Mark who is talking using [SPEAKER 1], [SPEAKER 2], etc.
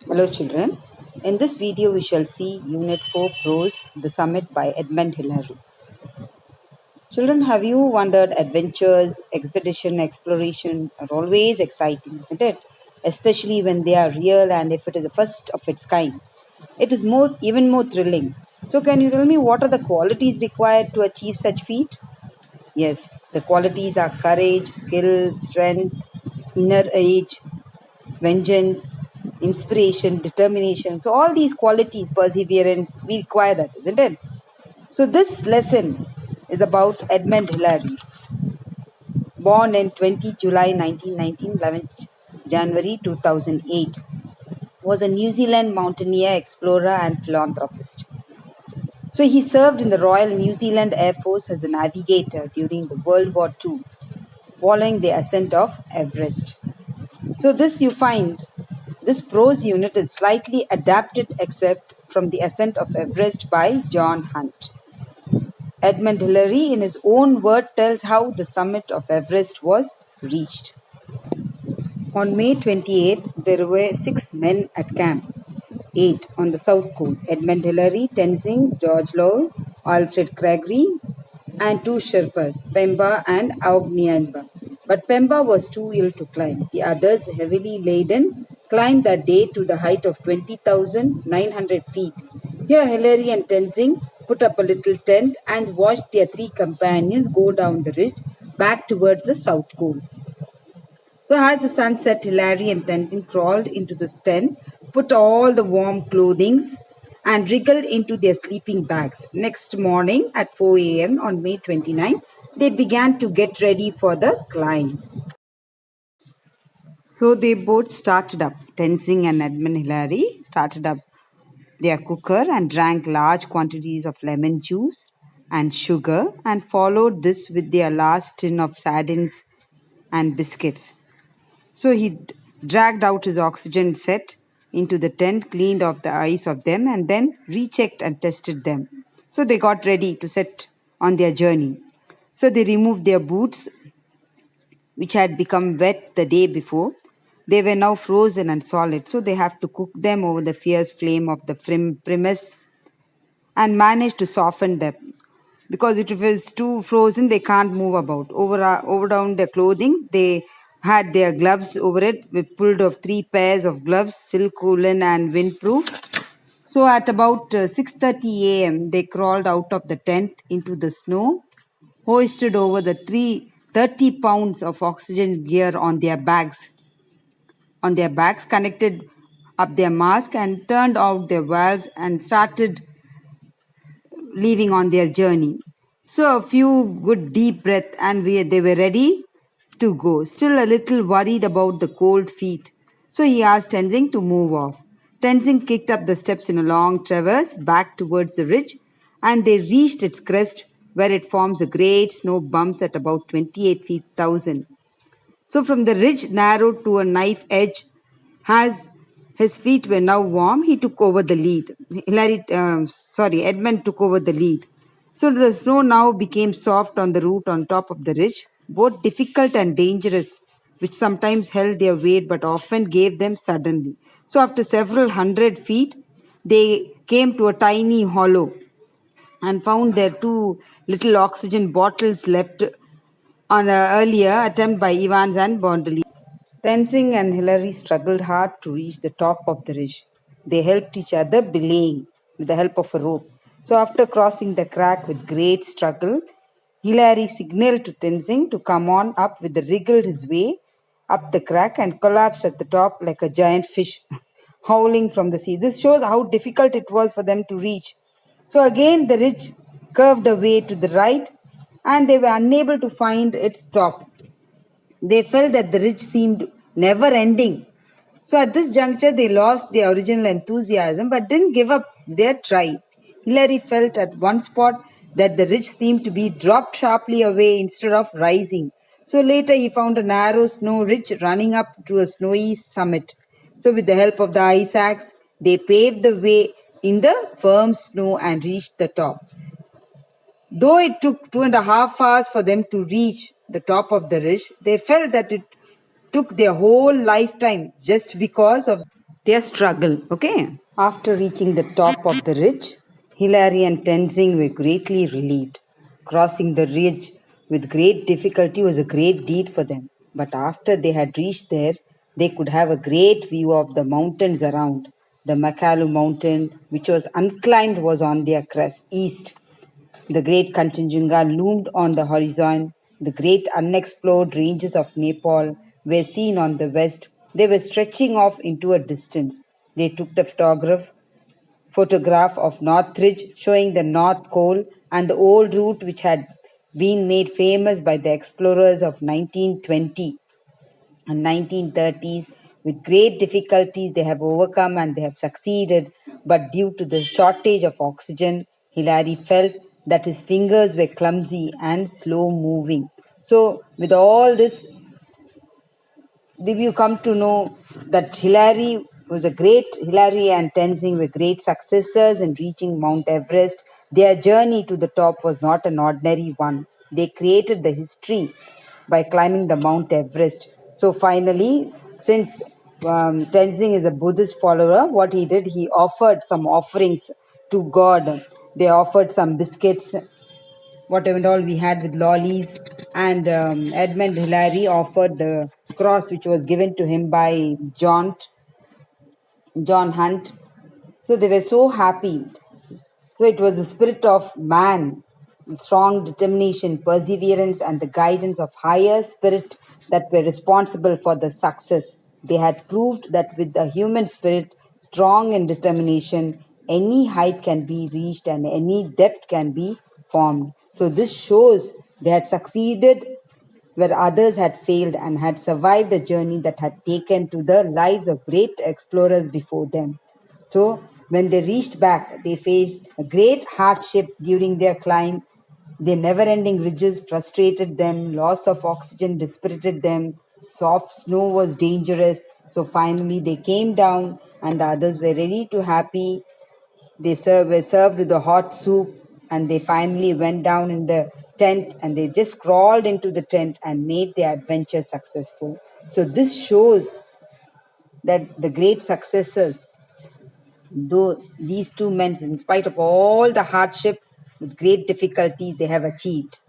[SPEAKER 1] Hello children. In this video we shall see Unit 4 Prose, The Summit by Edmund Hillary. Children, have you wondered adventures, expedition, exploration are always exciting, isn't it? Especially when they are real and if it is the first of its kind. It is even more thrilling. So can you tell me what are the qualities required to achieve such feat? Yes, the qualities are courage, skill, strength, inner age, vengeance, inspiration, determination. So, all these qualities, perseverance, we require that, isn't it? So, this lesson is about Edmund Hillary, born in 20 July 1919, 11th January 2008, was a New Zealand mountaineer, explorer, and philanthropist. So, he served in the Royal New Zealand Air Force as a navigator during the World War II, following the ascent of Everest. So this you find, this prose unit is slightly adapted except from the ascent of Everest by John Hunt. Edmund Hillary, in his own word, tells how the summit of Everest was reached. On May 28th, there were 6 men at camp. 8 on the South Cone: Edmund Hillary, Tenzing, George Low, Alfred Gregory, and 2 Sherpas, Pemba and Augnianba. But Pemba was too ill to climb. The others, heavily laden, climbed that day to the height of 20,900 feet. Here, Hillary and Tenzing put up a little tent and watched their 3 companions go down the ridge back towards the South Cone. So as the sun set, Hilary and Tenzin crawled into the tent, put all the warm clothings, and wriggled into their sleeping bags. Next morning at 4 a.m. on May 29, they began to get ready for the climb. So they both started up. Tenzing and Edmund Hillary started up their cooker and drank large quantities of lemon juice and sugar and followed this with their last tin of sardines and biscuits. So he dragged out his oxygen set into the tent, cleaned off the eyes of them, and then rechecked and tested them. So they got ready to set on their journey. So they removed their boots, which had become wet the day before. They were now frozen and solid, so they have to cook them over the fierce flame of the premise and manage to soften them. Because if it was too frozen, they can't move about. Over down their clothing, they had their gloves over it. We pulled off 3 pairs of gloves, silk, woolen, and windproof. So at about 6:30 a.m., they crawled out of the tent into the snow, hoisted over the 30 pounds of oxygen gear on their backs, connected up their mask, and turned out their valves and started leaving on their journey. So a few good deep breath and they were ready to go. Still a little worried about the cold feet. So he asked Tenzing to move off. Tenzing kicked up the steps in a long traverse back towards the ridge and they reached its crest where it forms a great snow bumps at about 28 feet 1000. So from the ridge narrowed to a knife edge, as his feet were now warm, he took over the lead. Edmund took over the lead. So the snow now became soft on the route on top of the ridge, both difficult and dangerous, which sometimes held their weight but often gave them suddenly. So after several hundred feet, they came to a tiny hollow and found their 2 little oxygen bottles left on an earlier attempt by Evans and Bondley. Tenzing and Hillary struggled hard to reach the top of the ridge. They helped each other belaying with the help of a rope. So after crossing the crack with great struggle, Hillary signaled to Tenzing to come on up with the wriggled his way up the crack and collapsed at the top like a giant fish howling from the sea. This shows how difficult it was for them to reach. So again the ridge curved away to the right and they were unable to find its top. They felt that the ridge seemed never ending. So at this juncture, they lost their original enthusiasm but didn't give up their try. Hillary felt at one spot that the ridge seemed to be dropped sharply away instead of rising. So later he found a narrow snow ridge running up to a snowy summit. So with the help of the ice axe, they paved the way in the firm snow and reached the top. Though it took 2.5 hours for them to reach the top of the ridge, they felt that it took their whole lifetime just because of their struggle. Okay. After reaching the top of the ridge, Hilary and Tenzing were greatly relieved. Crossing the ridge with great difficulty was a great deed for them. But after they had reached there, they could have a great view of the mountains around. The Makalu mountain, which was unclimbed, was on their crest east. The great Kanchenjunga loomed on the horizon. The great unexplored ranges of Nepal were seen on the west. They were stretching off into a distance. They took the photograph of North Ridge showing the North Col and the old route which had been made famous by the explorers of 1920 and 1930s. With great difficulty, they have overcome and they have succeeded. But due to the shortage of oxygen, Hilary felt that his fingers were clumsy and slow moving. So, with all this, did you come to know that Hilary and Tenzing were great successors in reaching Mount Everest. Their journey to the top was not an ordinary one. They created the history by climbing the Mount Everest. So finally, since Tenzing is a Buddhist follower, what he did, he offered some offerings to God. They offered some biscuits, whatever and all we had with lollies. And Edmund Hillary offered the cross which was given to him by John Hunt. So they were so happy. So it was the spirit of man, strong determination, perseverance, and the guidance of higher spirit that were responsible for the success. They had proved that with the human spirit, strong in determination, any height can be reached and any depth can be formed. So this shows they had succeeded where others had failed and had survived a journey that had taken to the lives of great explorers before them. So, when they reached back, they faced a great hardship during their climb. The never ending ridges frustrated them, loss of oxygen dispirited them, soft snow was dangerous. So, finally, they came down, and the others were ready to happy. Were served with the hot soup, and they finally went down in the tent and they just crawled into the tent and made their adventure successful. So, this shows that the great successes, though these two men, in spite of all the hardship, with great difficulty, they have achieved.